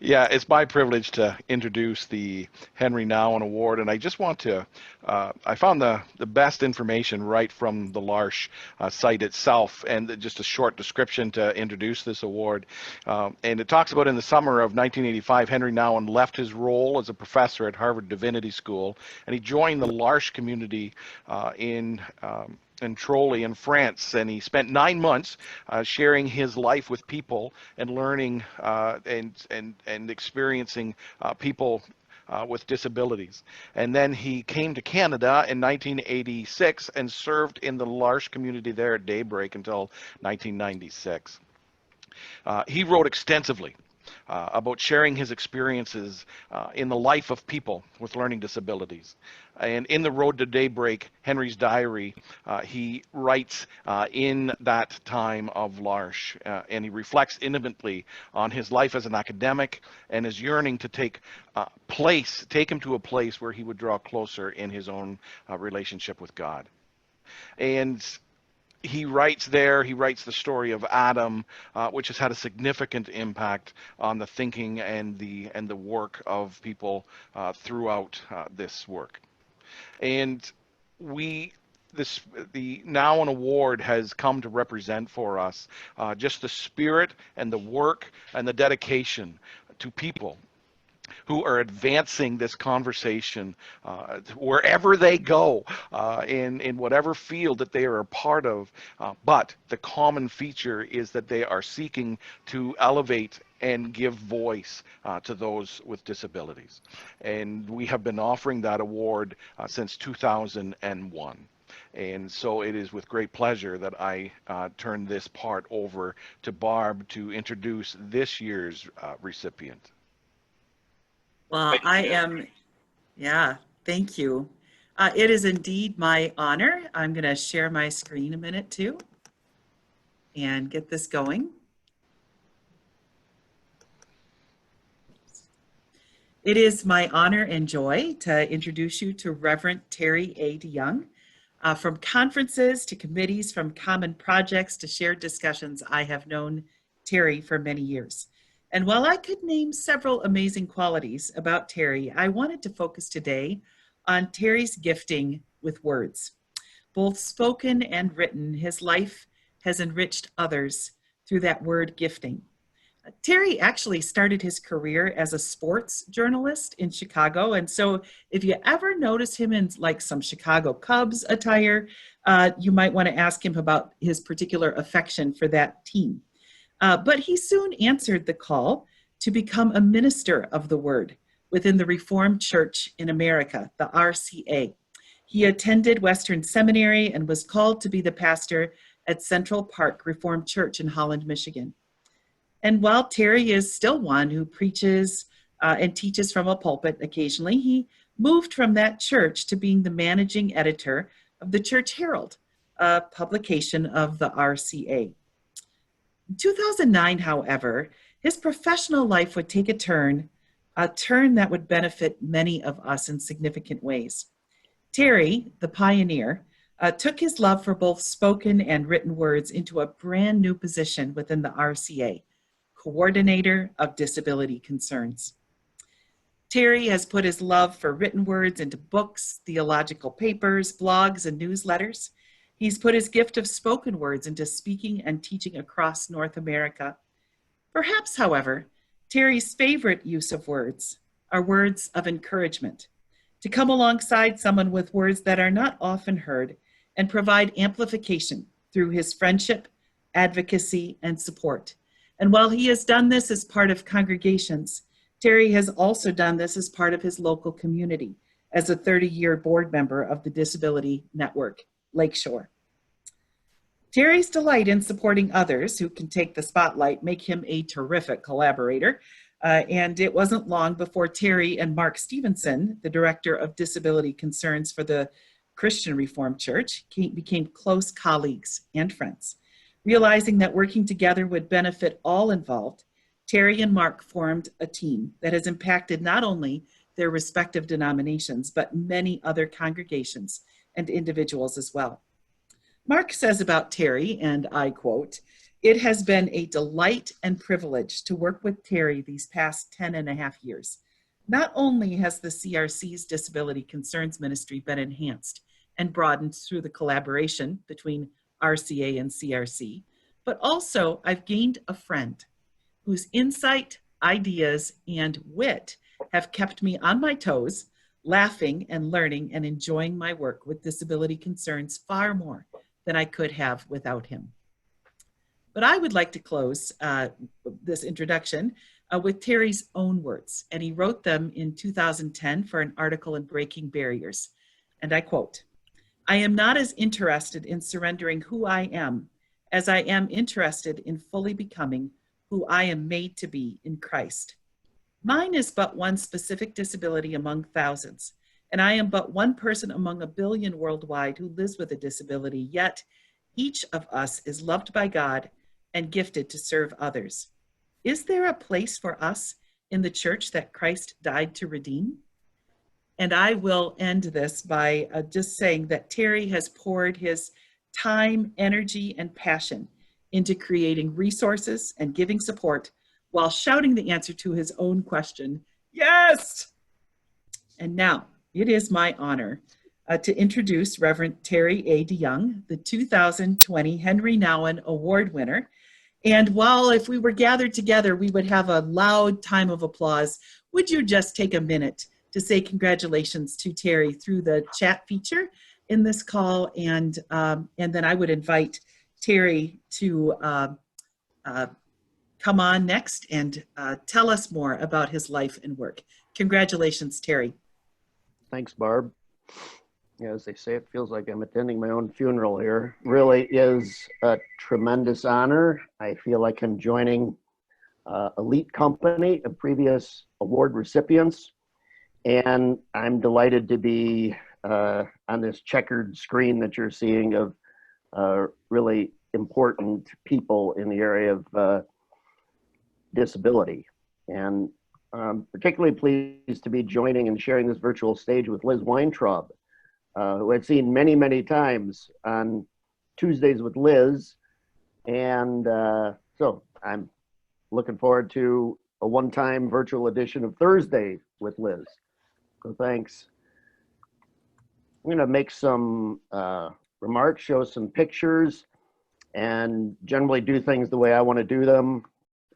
Yeah, it's my privilege to introduce the Henri Nouwen Award, and I just want to. I found the best information right from the L'Arche site itself, and just a short description to introduce this award. And it talks about in the summer of 1985, Henri Nouwen left his role as a professor at Harvard Divinity School, and he joined the L'Arche community in Trolly in France, and he spent 9 months sharing his life with people and learning and experiencing people with disabilities. And then he came to Canada in 1986 and served in the L'Arche community there at Daybreak until 1996. He wrote extensively about sharing his experiences in the life of people with learning disabilities. And in The Road to Daybreak, Henri's diary, he writes in that time of L'Arche, and he reflects intimately on his life as an academic and his yearning to take him to a place where he would draw closer in his own relationship with God. And he writes the story of Adam, which has had a significant impact on the thinking and the work of people throughout this work. And we this the Nouwen Award has come to represent for us just the spirit and the work and the dedication to people who are advancing this conversation wherever they go, in whatever field that they are a part of. But the common feature is that they are seeking to elevate and give voice to those with disabilities. And we have been offering that award since 2001. And so it is with great pleasure that I turn this part over to Barb to introduce this year's recipient. Well, yeah, thank you. It is indeed my honor. I'm going to share my screen a minute too and get this going. It is my honor and joy to introduce you to Reverend Terry A. DeYoung. From conferences to committees, from common projects to shared discussions, I have known Terry for many years. And while I could name several amazing qualities about Terry, I wanted to focus today on Terry's gifting with words. Both spoken and written, his life has enriched others through that word gifting. Terry actually started his career as a sports journalist in Chicago. And so if you ever notice him in like some Chicago Cubs attire, you might want to ask him about his particular affection for that team. But he soon answered the call to become a minister of the word within the Reformed Church in America, the RCA. He attended Western Seminary and was called to be the pastor at Central Park Reformed Church in Holland, Michigan. And while Terry is still one who preaches and teaches from a pulpit occasionally, he moved from that church to being the managing editor of the Church Herald, a publication of the RCA. In 2009, however, his professional life would take a turn that would benefit many of us in significant ways. Terry, the pioneer, took his love for both spoken and written words into a brand new position within the RCA, Coordinator of Disability Concerns. Terry has put his love for written words into books, theological papers, blogs, and newsletters. He's put his gift of spoken words into speaking and teaching across North America. Perhaps, however, Terry's favorite use of words are words of encouragement, to come alongside someone with words that are not often heard and provide amplification through his friendship, advocacy, and support. And while he has done this as part of congregations, Terry has also done this as part of his local community, as a 30-year board member of the Disability Network, Lakeshore. Terry's delight in supporting others who can take the spotlight make him a terrific collaborator. And it wasn't long before Terry and Mark Stevenson, the director of disability concerns for the Christian Reformed Church, became close colleagues and friends. Realizing that working together would benefit all involved, Terry and Mark formed a team that has impacted not only their respective denominations, but many other congregations and individuals as well. Mark says about Terry, and I quote, It has been a delight and privilege to work with Terry these past 10 and a half years. Not only has the CRC's Disability Concerns Ministry been enhanced and broadened through the collaboration between RCA and CRC, but also I've gained a friend whose insight, ideas, and wit have kept me on my toes, laughing and learning and enjoying my work with disability concerns far more than I could have without him. But I would like to close this introduction with Terry's own words, and he wrote them in 2010 for an article in Breaking Barriers. And I quote, "I am not as interested in surrendering who I am as I am interested in fully becoming who I am made to be in Christ. Mine is but one specific disability among thousands, and I am but one person among a billion worldwide who lives with a disability, yet each of us is loved by God and gifted to serve others. Is there a place for us in the church that Christ died to redeem?" And I will end this by just saying that Terry has poured his time, energy, and passion into creating resources and giving support while shouting the answer to his own question, "Yes!" And now it is my honor to introduce Reverend Terry A. DeYoung, the 2020 Henri Nouwen Award winner. And while if we were gathered together, we would have a loud time of applause, would you just take a minute to say congratulations to Terry through the chat feature in this call? And then I would invite Terry to come on next and tell us more about his life and work. Congratulations, Terry. Thanks, Barb. Yeah, as they say, it feels like I'm attending my own funeral here. Really is a tremendous honor. I feel like I'm joining elite company of previous award recipients, and I'm delighted to be on this checkered screen that you're seeing of really important people in the area of disability. And I'm particularly pleased to be joining and sharing this virtual stage with Liz Weintraub, who I've seen many, many times on Tuesdays with Liz. And so I'm looking forward to a one-time virtual edition of Thursday with Liz. So thanks. I'm gonna make some remarks, show some pictures, and generally do things the way I wanna do them.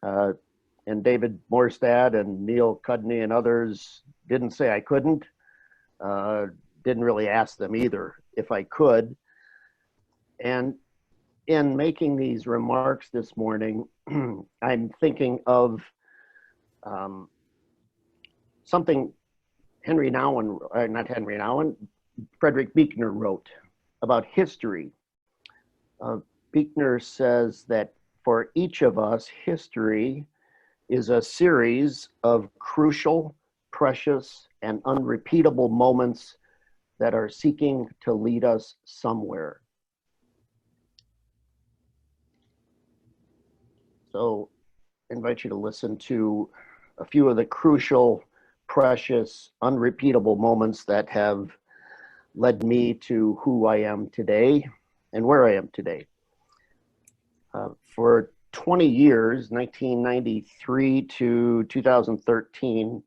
And David Morstad and Neil Cudney and others didn't say I couldn't. Didn't really ask them either if I could. And in making these remarks this morning, I'm thinking of something Henri Nouwen, not Henri Nouwen, Frederick Buechner wrote about history. Buechner says that for each of us, history is a series of crucial, precious, and unrepeatable moments that are seeking to lead us somewhere. So I invite you to listen to a few of the crucial, precious, unrepeatable moments that have led me to who I am today and where I am today. For 20 years, 1993 to 2013,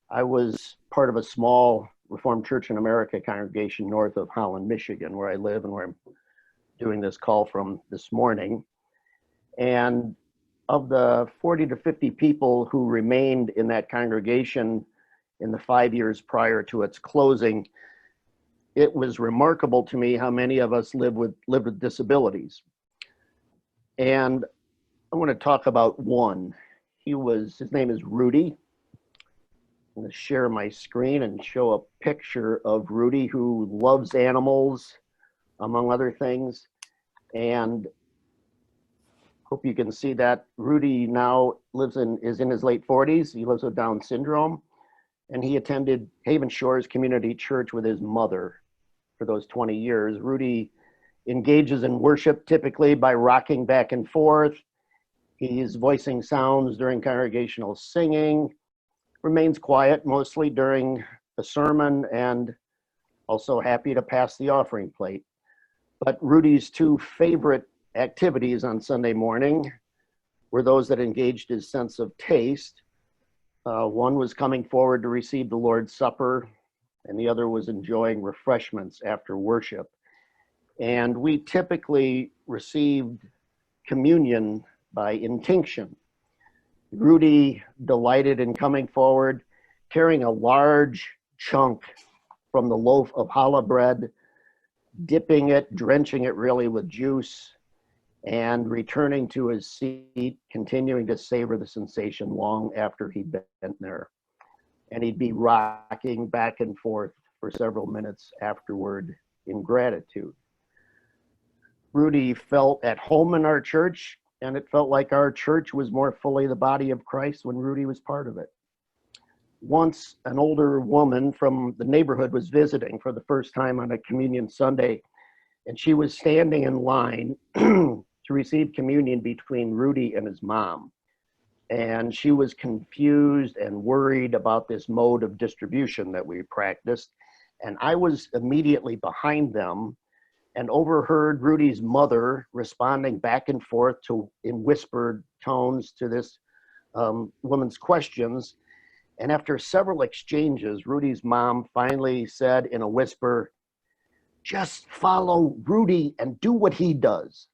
I was part of a small Reformed Church in America congregation north of Holland, Michigan, where I live and where I'm doing this call from this morning. And of the 40 to 50 people who remained in that congregation in the 5 years prior to its closing, it was remarkable to me how many of us live with disabilities. And I want to talk about one. His name is Rudy. I'm going to share my screen and show a picture of Rudy, who loves animals, among other things. And hope you can see that. Rudy now is in his late 40s. He lives with Down syndrome. And he attended Haven Shores Community Church with his mother for those 20 years. Rudy engages in worship typically by rocking back and forth. He's voicing sounds during congregational singing, remains quiet mostly during the sermon, and also happy to pass the offering plate. But Rudy's two favorite activities on Sunday morning were those that engaged his sense of taste. One was coming forward to receive the Lord's Supper, and the other was enjoying refreshments after worship. And we typically received communion by intinction. Rudy delighted in coming forward, carrying a large chunk from the loaf of challah bread, dipping it, drenching it really with juice, and returning to his seat, continuing to savor the sensation long after he'd been there. And he'd be rocking back and forth for several minutes afterward in gratitude. Rudy felt at home in our church, and it felt like our church was more fully the body of Christ when Rudy was part of it. Once an older woman from the neighborhood was visiting for the first time on a communion Sunday, and she was standing in line to receive communion between Rudy and his mom. And she was confused and worried about this mode of distribution that we practiced. And I was immediately behind them and overheard Rudy's mother responding back and forth in whispered tones to this woman's questions. And after several exchanges, Rudy's mom finally said in a whisper, "Just follow Rudy and do what he does."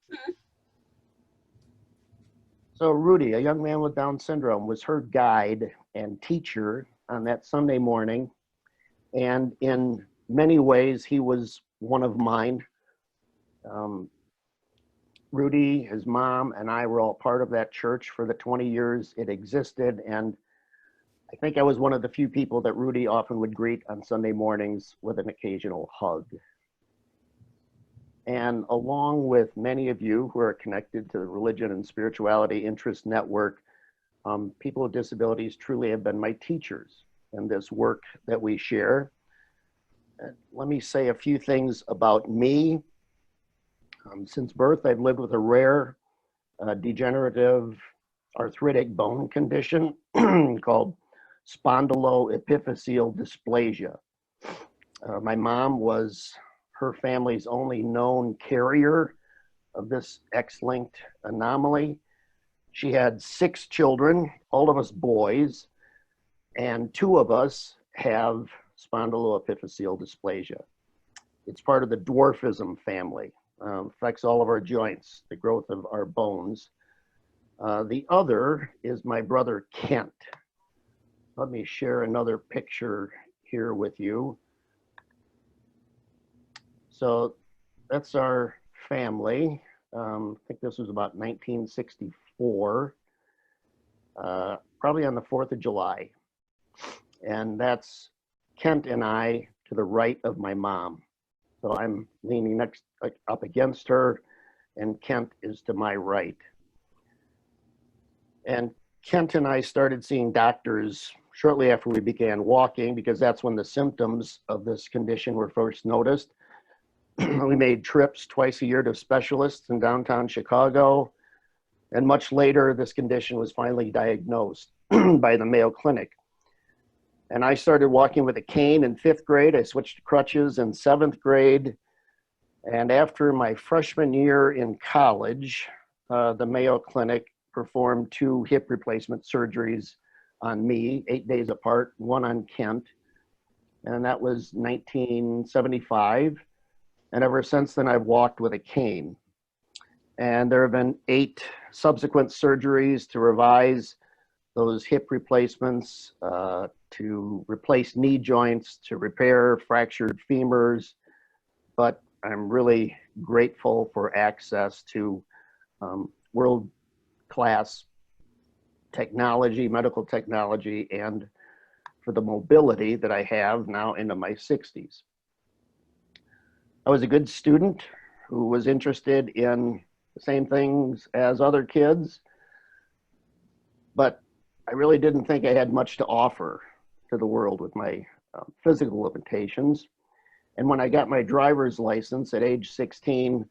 So Rudy, a young man with Down syndrome, was her guide and teacher on that Sunday morning. And in many ways, he was one of mine. Rudy, his mom, and I were all part of that church for the 20 years it existed. And I think I was one of the few people that Rudy often would greet on Sunday mornings with an occasional hug. And along with many of you who are connected to the Religion and Spirituality Interest Network, people with disabilities truly have been my teachers in this work that we share. Let me say a few things about me. Since birth, I've lived with a rare degenerative arthritic bone condition called spondyloepiphyseal dysplasia. My mom was her family's only known carrier of this X-linked anomaly. She had 6 children, all of us boys, and 2 of us have spondyloepiphyseal dysplasia. It's part of the dwarfism family. Affects all of our joints, the growth of our bones. The other is my brother Kent. Let me share another picture here with you. So that's our family. I think this was about 1964, probably on the 4th of July. And that's Kent and I to the right of my mom. So I'm leaning up against her, and Kent is to my right. And Kent and I started seeing doctors shortly after we began walking, because that's when the symptoms of this condition were first noticed. We made trips twice a year to specialists in downtown Chicago. And much later, this condition was finally diagnosed by the Mayo Clinic. And I started walking with a cane in 5th grade. I switched to crutches in 7th grade. And after my freshman year in college, the Mayo Clinic performed 2 hip replacement surgeries on me, 8 days apart, one on Kent. And that was 1975. And ever since then, I've walked with a cane. And there have been 8 subsequent surgeries to revise those hip replacements, to replace knee joints, to repair fractured femurs. But I'm really grateful for access to world-class technology, medical technology, and for the mobility that I have now into my 60s. I was a good student who was interested in the same things as other kids, but I really didn't think I had much to offer to the world with my physical limitations. And when I got my driver's license at age 16,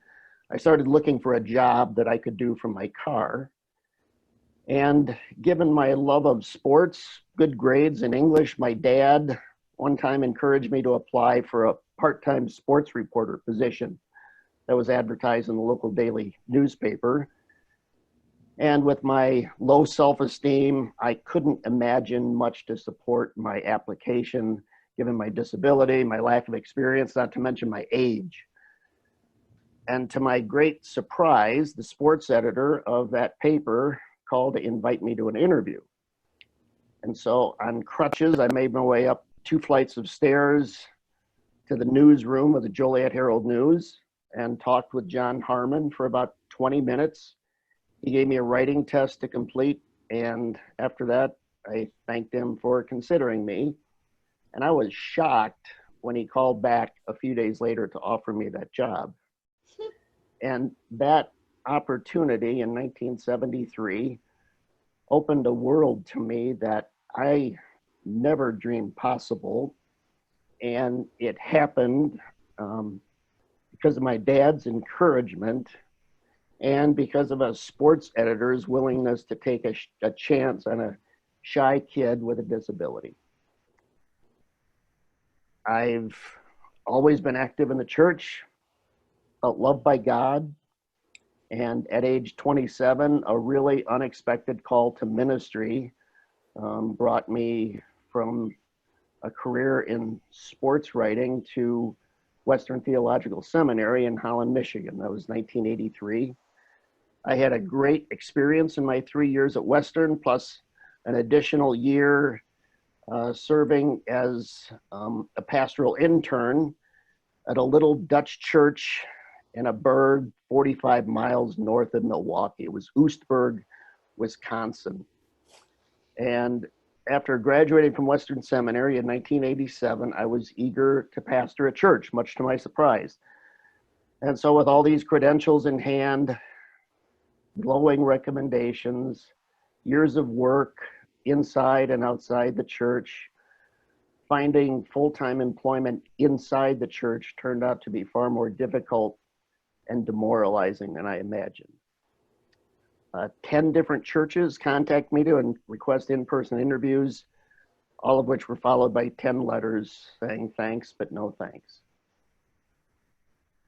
I started looking for a job that I could do from my car. And given my love of sports, good grades in English, my dad one time encouraged me to apply for a part-time sports reporter position that was advertised in the local daily newspaper. And with my low self-esteem, I couldn't imagine much to support my application, given my disability, my lack of experience, not to mention my age. And to my great surprise, the sports editor of that paper called to invite me to an interview. And so on crutches, I made my way up 2 flights of stairs to the newsroom of the Joliet Herald News and talked with John Harmon for about 20 minutes. He gave me a writing test to complete, and after that, I thanked him for considering me. And I was shocked when he called back a few days later to offer me that job. And that opportunity in 1973 opened a world to me that I never dreamed possible. And it happened because of my dad's encouragement and because of a sports editor's willingness to take a chance on a shy kid with a disability. I've always been active in the church, felt loved by God, and at age 27, a really unexpected call to ministry brought me from a career in sports writing to Western Theological Seminary in Holland, Michigan. That was 1983. I had a great experience in my 3 years at Western, plus an additional year serving as a pastoral intern at a little Dutch church in a burg 45 miles north of Milwaukee. It was Oostburg, Wisconsin. And after graduating from Western Seminary in 1987, I was eager to pastor a church, much to my surprise. And so with all these credentials in hand, glowing recommendations, years of work inside and outside the church, finding full-time employment inside the church turned out to be far more difficult and demoralizing than I imagined. 10 different churches contact me to and request in-person interviews, all of which were followed by 10 letters saying thanks, but no thanks.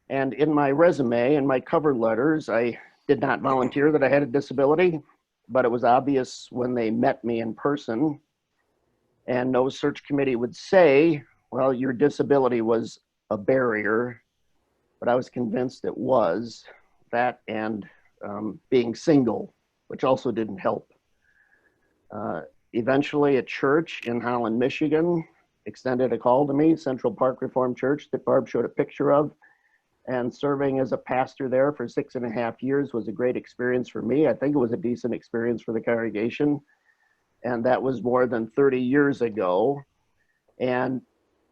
And in my resume and my cover letters, I did not volunteer that I had a disability, but it was obvious when they met me in person. And no search committee would say, well, your disability was a barrier, but I was convinced it was that, and being single, which also didn't help. Eventually a church in Holland, Michigan extended a call to me, Central Park Reformed Church that Barb showed a picture of, and serving as a pastor there for 6.5 years was a great experience for me. I think it was a decent experience for the congregation. And that was more than 30 years ago. And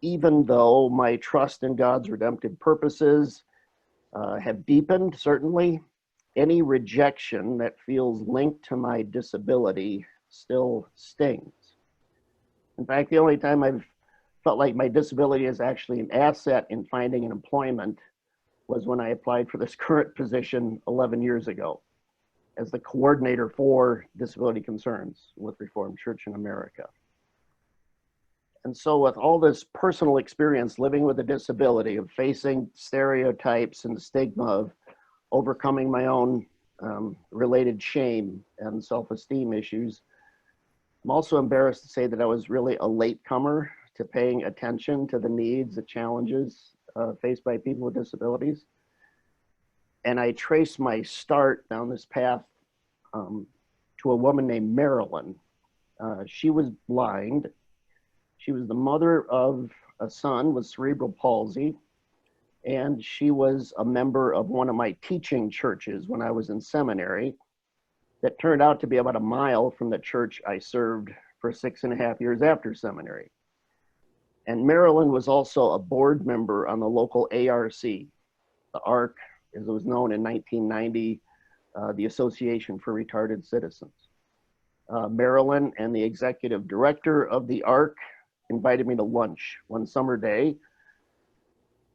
even though my trust in God's redemptive purposes have deepened, certainly, any rejection that feels linked to my disability still stings. In fact, the only time I've felt like my disability is actually an asset in finding an employment was when I applied for this current position 11 years ago as the coordinator for disability concerns with Reformed Church in America. And so with all this personal experience living with a disability, of facing stereotypes and stigma, of overcoming my own related shame and self-esteem issues, I'm also embarrassed to say that I was really a latecomer to paying attention to the needs, the challenges faced by people with disabilities. And I trace my start down this path to a woman named Marilyn. She was blind. She was the mother of a son with cerebral palsy, and she was a member of one of my teaching churches when I was in seminary that turned out to be about a mile from the church I served for 6.5 years after seminary. And Marilyn was also a board member on the local ARC, the ARC, as it was known in 1990, the Association for Retarded Citizens. Marilyn and the executive director of the ARC invited me to lunch one summer day,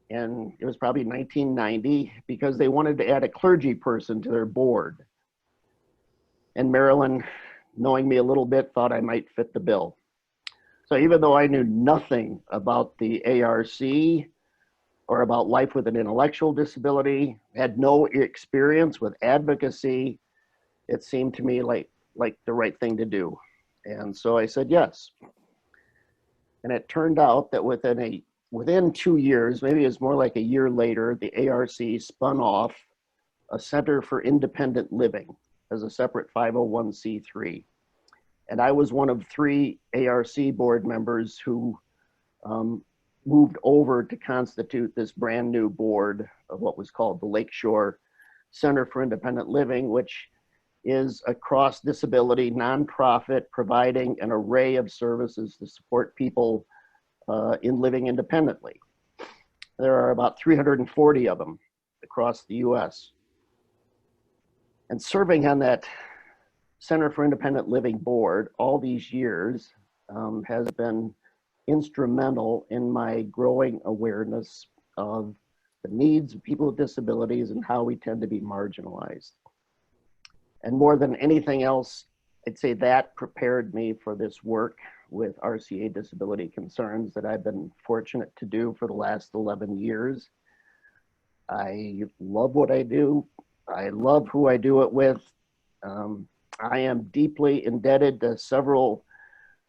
and it was probably 1990, because they wanted to add a clergy person to their board. And Marilyn, knowing me a little bit, thought I might fit the bill. So even though I knew nothing about the ARC or about life with an intellectual disability, had no experience with advocacy. It seemed to me like the right thing to do. And so I said yes. And it turned out that within 2 years, maybe it's more like a year later, the ARC spun off a Center for Independent Living as a separate 501c3. And I was one of 3 ARC board members who moved over to constitute this brand new board of what was called the Lakeshore Center for Independent Living, which is a cross-disability nonprofit providing an array of services to support people in living independently. There are about 340 of them across the US. And serving on that Center for Independent Living board all these years has been instrumental in my growing awareness of the needs of people with disabilities and how we tend to be marginalized. And more than anything else, I'd say that prepared me for this work with RCA Disability Concerns that I've been fortunate to do for the last 11 years. I love what I do. I love who I do it with. I am deeply indebted to several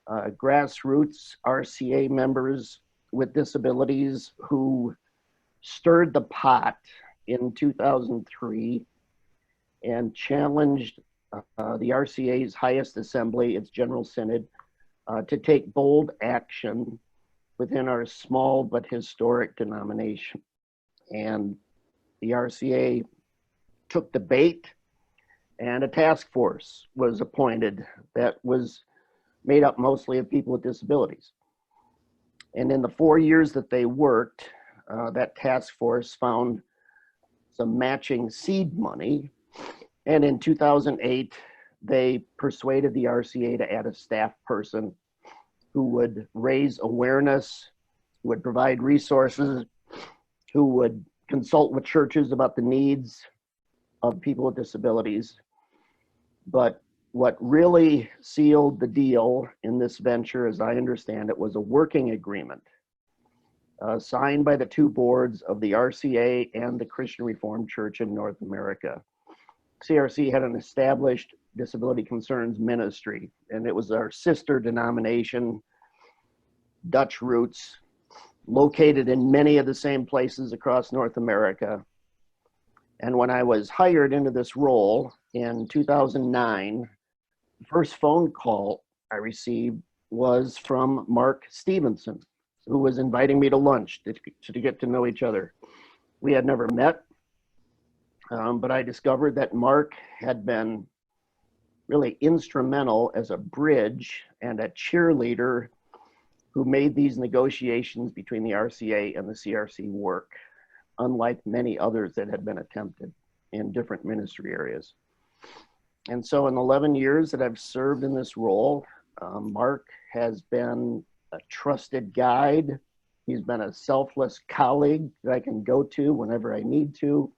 grassroots RCA members with disabilities who stirred the pot in 2003 and challenged the RCA's highest assembly, its General Synod, to take bold action within our small but historic denomination. And the RCA took the bait, and a task force was appointed that was made up mostly of people with disabilities. And in the 4 years that they worked, that task force found some matching seed money. And in 2008, they persuaded the RCA to add a staff person who would raise awareness, who would provide resources, who would consult with churches about the needs of people with disabilities. But what really sealed the deal in this venture, as I understand it, was a working agreement signed by the 2 boards of the RCA and the Christian Reformed Church in North America. CRC had an established disability concerns ministry, and it was our sister denomination, Dutch roots, located in many of the same places across North America. And when I was hired into this role in 2009, the first phone call I received was from Mark Stevenson, who was inviting me to lunch to get to know each other. We had never met, but I discovered that Mark had been really instrumental as a bridge and a cheerleader who made these negotiations between the RCA and the CRC work, unlike many others that had been attempted in different ministry areas. And so in 11 years that I've served in this role, Mark has been a trusted guide. He's been a selfless colleague that I can go to whenever I need to.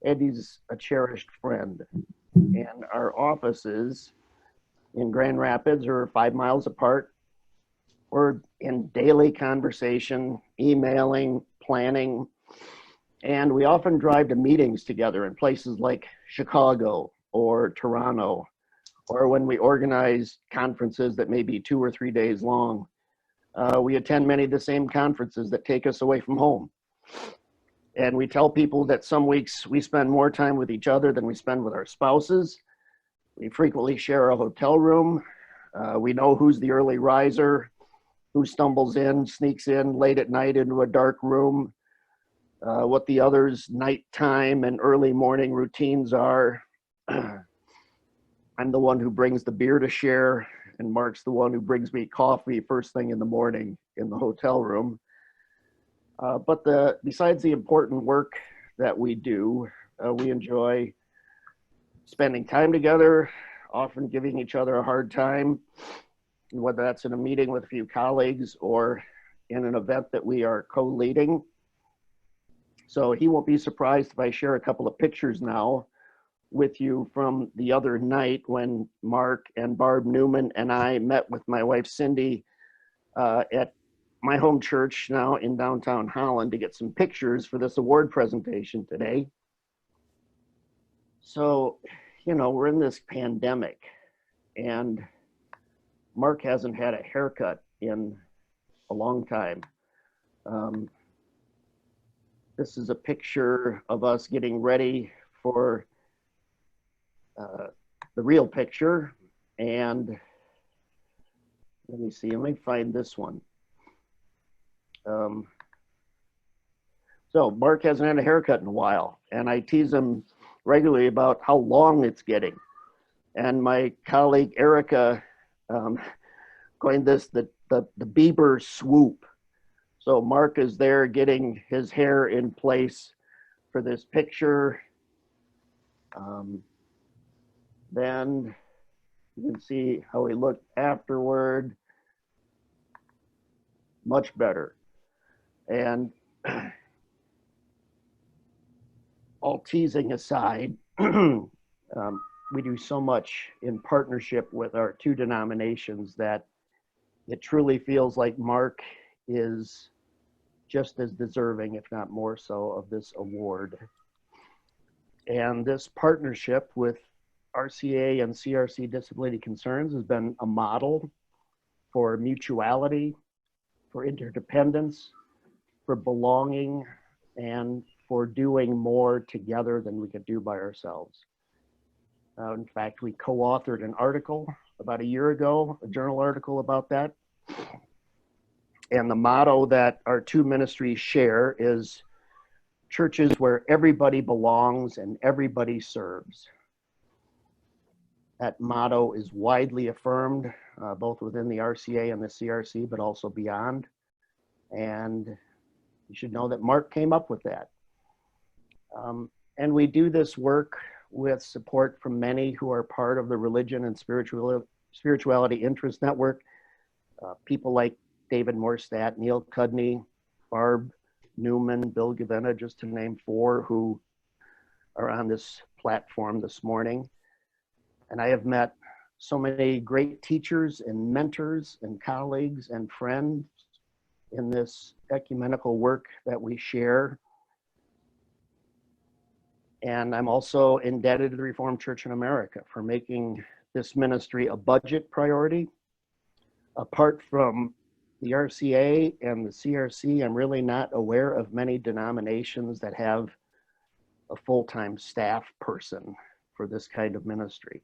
And he's a cherished friend. And our offices in Grand Rapids are 5 miles apart. We're in daily conversation, emailing, planning, and we often drive to meetings together in places like Chicago or Toronto, or when we organize conferences that may be 2 or 3 days long. We attend many of the same conferences that take us away from home. And we tell people that some weeks we spend more time with each other than we spend with our spouses. We frequently share a hotel room. We know who's the early riser, who stumbles in, sneaks in late at night into a dark room, what the other's nighttime and early morning routines are. I'm the one who brings the beer to share, and Mark's the one who brings me coffee first thing in the morning in the hotel room. But besides the important work that we do, we enjoy spending time together, often giving each other a hard time, whether that's in a meeting with a few colleagues or in an event that we are co-leading. So he won't be surprised if I share a couple of pictures now with you from the other night when Mark and Barb Newman and I met with my wife Cindy at my home church now in downtown Holland to get some pictures for this award presentation today. So, you know, we're in this pandemic and Mark hasn't had a haircut in a long time. This is a picture of us getting ready for the real picture. And let me see, let me find this one. So Mark hasn't had a haircut in a while, and I tease him regularly about how long it's getting. And my colleague Erica coined this the Bieber swoop. So Mark is there getting his hair in place for this picture. Then you can see how he looked afterward. Much better. And all teasing aside, we do so much in partnership with our two denominations that it truly feels like Mark is just as deserving, if not more so, of this award. And this partnership with RCA and CRC Disability Concerns has been a model for mutuality, for interdependence, for belonging, and for doing more together than we could do by ourselves. In fact, we co-authored an article about a year ago, a journal article about that. And the motto that our two ministries share is churches where everybody belongs and everybody serves. That motto is widely affirmed, both within the RCA and the CRC, but also beyond. And you should know that Mark came up with that. And we do this work with support from many who are part of the Religion and Spirituality Interest Network. People like David Morstadt, Neil Cudney, Barb Newman, Bill Gavina, just to name four who are on this platform this morning. And I have met so many great teachers and mentors and colleagues and friends in this ecumenical work that we share. And I'm also indebted to the Reformed Church in America for making this ministry a budget priority. Apart from the RCA and the CRC, I'm really not aware of many denominations that have a full-time staff person for this kind of ministry.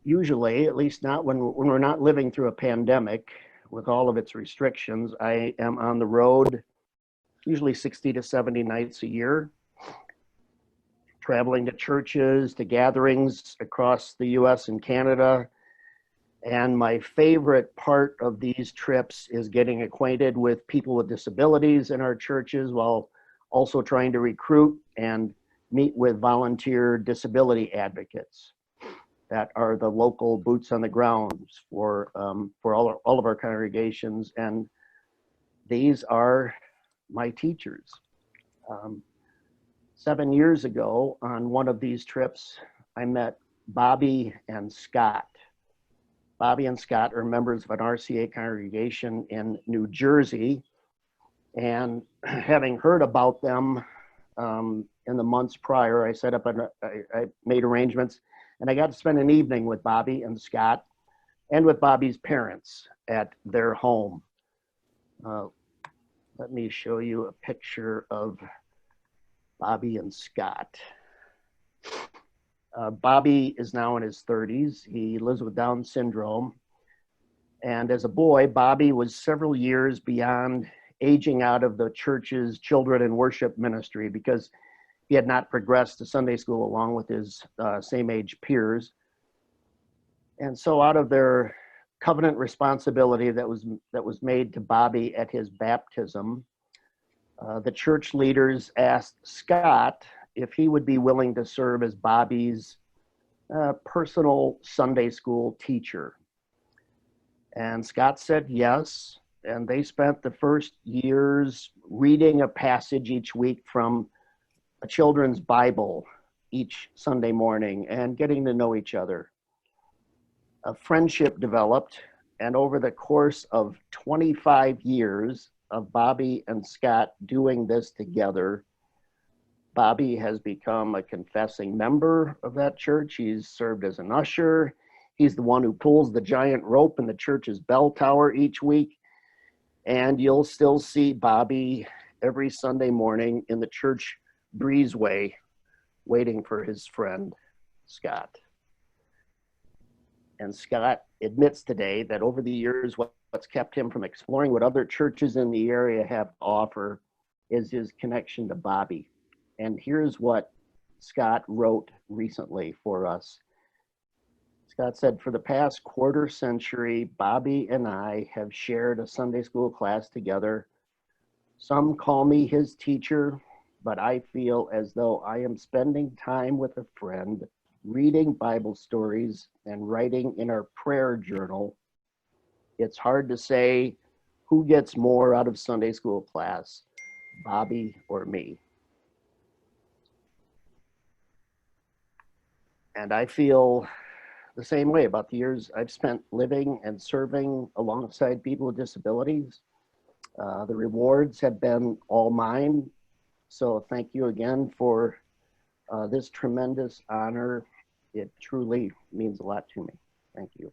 Usually, at least not when we're not living through a pandemic with all of its restrictions, I am on the road usually 60 to 70 nights a year, traveling to churches, to gatherings across the US and Canada. And my favorite part of these trips is getting acquainted with people with disabilities in our churches while also trying to recruit and meet with volunteer disability advocates that are the local boots on the ground for all of our congregations. And these are my teachers. 7 years ago on one of these trips, I met Bobby and Scott. Bobby and Scott are members of an RCA congregation in New Jersey. And having heard about them in the months prior, I set up I made arrangements, and I got to spend an evening with Bobby and Scott and with Bobby's parents at their home. Let me show you a picture of Bobby and Scott. Bobby is now in his 30s. He lives with Down syndrome. And as a boy, Bobby was several years beyond aging out of the church's children and worship ministry because he had not progressed to Sunday school along with his same age peers. And so out of their covenant responsibility that was made to Bobby at his baptism, the church leaders asked Scott if he would be willing to serve as Bobby's personal Sunday school teacher. And Scott said yes, and they spent the first years reading a passage each week from a children's Bible each Sunday morning and getting to know each other. A friendship developed, And over the course of 25 years of Bobby and Scott doing this together, Bobby has become a confessing member of that church. He's served as an usher. He's the one who pulls the giant rope in the church's bell tower each week. And you'll still see Bobby every Sunday morning in the church breezeway waiting for his friend, Scott. And Scott admits today that over the years, what's kept him from exploring what other churches in the area have to offer is his connection to Bobby. And here's what Scott wrote recently for us. Scott said, "For the past quarter century, Bobby and I have shared a Sunday school class together. Some call me his teacher, but I feel as though I am spending time with a friend, reading Bible stories and writing in our prayer journal. It's hard to say who gets more out of Sunday school class, Bobby or me." And I feel the same way about the years I've spent living and serving alongside people with disabilities. The rewards have been all mine. So thank you again for this tremendous honor. It truly means a lot to me. Thank you.